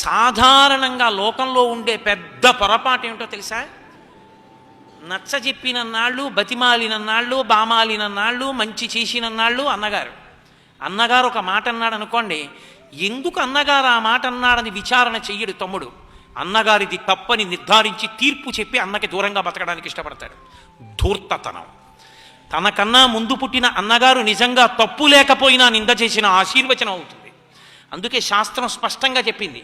సాధారణంగా లోకంలో ఉండే పెద్ద పొరపాటు ఏమిటో తెలుసా? నచ్చజెప్పినన్నాళ్ళు, బతిమాలినన్నాళ్ళు, బామాలినన్నాళ్ళు, మంచి చేసినన్నాళ్ళు అన్నగారు ఒక మాట అన్నాడు అనుకోండి, ఎందుకు అన్నగారు ఆ మాట అన్నాడని విచారణ చెయ్యడు తమ్ముడు. అన్నగారిది తప్పని నిర్ధారించి తీర్పు చెప్పి అన్నకి దూరంగా బతకడానికి ఇష్టపడతాడు. ధూర్తతనం. తనకన్నా ముందు పుట్టిన అన్నగారు నిజంగా తప్పు లేకపోయినా నింద చేసిన ఆశీర్వచనం అవుతుంది. అందుకే శాస్త్రం స్పష్టంగా చెప్పింది,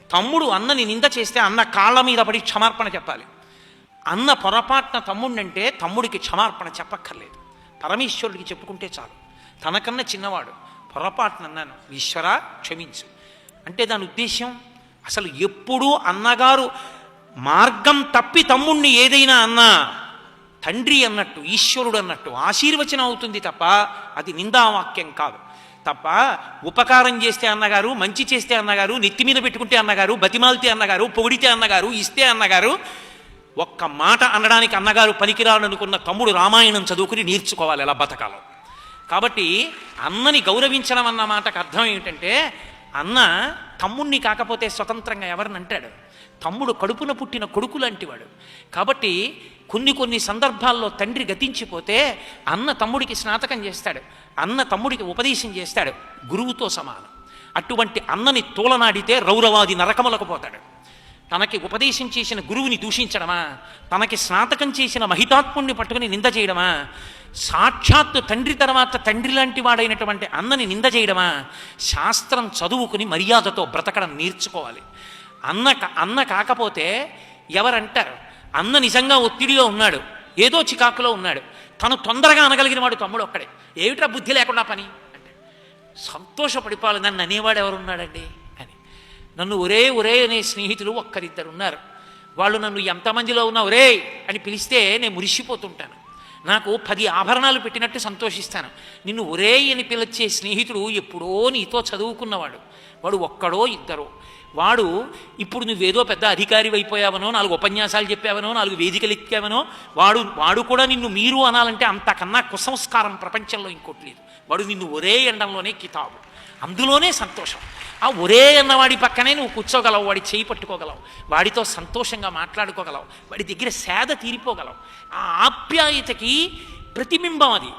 తమ్ముడు అన్నని నింద చేస్తే అన్న కాళ్ళ మీద పడి క్షమార్పణ చెప్పాలి. అన్న పొరపాటున తమ్ముడినంటే తమ్ముడికి క్షమార్పణ చెప్పక్కర్లేదు, పరమేశ్వరుడికి చెప్పుకుంటే చాలు. తనకన్నా చిన్నవాడు పొరపాటున అన్నాను, ఈశ్వరా క్షమించు అంటే దాని ఉద్దేశం అసలు ఎప్పుడూ అన్నగారు మార్గం తప్పి తమ్ముణ్ణి ఏదైనా అన్నా తండ్రి అన్నట్టు, ఈశ్వరుడు అన్నట్టు ఆశీర్వచనం అవుతుంది తప్ప అది నిందావాక్యం కాదు. తప్ప ఉపకారం చేస్తే అన్నగారు, మంచి చేస్తే అన్నగారు, నెత్తి మీద పెట్టుకుంటే అన్నగారు, బతిమాలితే అన్నగారు, పొగిడితే అన్నగారు, ఇస్తే అన్నగారు, ఒక్క మాట అనడానికి అన్నగారు పనికిరాడు అనుకున్న తమ్ముడు రామాయణం చదువుకుని నేర్చుకోవాలి ఎలా బతకాలో. కాబట్టి అన్నని గౌరవించడం అన్న మాటకు అర్థం ఏమిటంటే, అన్న తమ్ముణ్ణి కాకపోతే స్వతంత్రంగా ఎవరిని అంటాడు? తమ్ముడు కడుపున పుట్టిన కొడుకు లాంటివాడు. కాబట్టి కొన్ని సందర్భాల్లో తండ్రి గతించిపోతే అన్న తమ్ముడికి స్నాతకం చేస్తాడు, అన్న తమ్ముడికి ఉపదేశం చేస్తాడు, గురువుతో సమానం. అటువంటి అన్నని తోలనాడితే రౌరవాది నరకములకు పోతాడు. తనకి ఉపదేశం చేసిన గురువుని దూషించడమా, తనకి స్నాతకం చేసిన మహితాత్ముణ్ణి పట్టుకుని నింద చేయడమా, సాక్షాత్తు తండ్రి తర్వాత తండ్రి లాంటి వాడైనటువంటి అన్నని నింద చేయడమా? శాస్త్రం చదువుకుని మర్యాదతో బ్రతకడం నేర్చుకోవాలి. అన్న కాకపోతే ఎవరంటారు? అన్న నిజంగా ఒత్తిడిలో ఉన్నాడు, ఏదో చికాకులో ఉన్నాడు, తను తొందరగా అనగలిగిన వాడు తమ్ముడు ఒక్కడే. ఏమిట్రా బుద్ధి లేకుండా పని అంటే సంతోషపడిపోవాలి. నన్ను అనేవాడు ఎవరున్నాడండి అని. నన్ను ఒరే అనే స్నేహితులు ఒక్కరిద్దరు ఉన్నారు. వాళ్ళు నన్ను ఎంతమందిలో ఉన్నా ఒరే అని పిలిస్తే నేను మురిసిపోతుంటాను. నాకు 10 ఆభరణాలు పెట్టినట్టు సంతోషిస్తాను. నిన్ను ఒరే అని పిలిచే స్నేహితుడు ఎప్పుడో నీతో చదువుకున్నవాడు, వాడు ఒక్కడో ఇద్దరో. వాడు ఇప్పుడు నువ్వేదో పెద్ద అధికారి అయిపోయావనో, 4 ఉపన్యాసాలు చెప్పావనో, 4 వేదికలు ఎక్కావనో, వాడు కూడా నిన్ను మీరు అనాలంటే అంతకన్నా కుసంస్కారం ప్రపంచంలో ఇంకోటి లేదు. వాడు నిన్ను ఒరే ఎండంలోనే కితాబు, అందులోనే సంతోషం. ఆ ఒరే అన్నవాడి పక్కనే నువ్వు కూర్చోగలవు, వాడి చేయి పట్టుకోగలవు, వాడితో సంతోషంగా మాట్లాడుకోగలవు, వాడి దగ్గర సేద తీరిపోగలవు. ఆ ఆప్యాయతకి ప్రతిబింబం అది.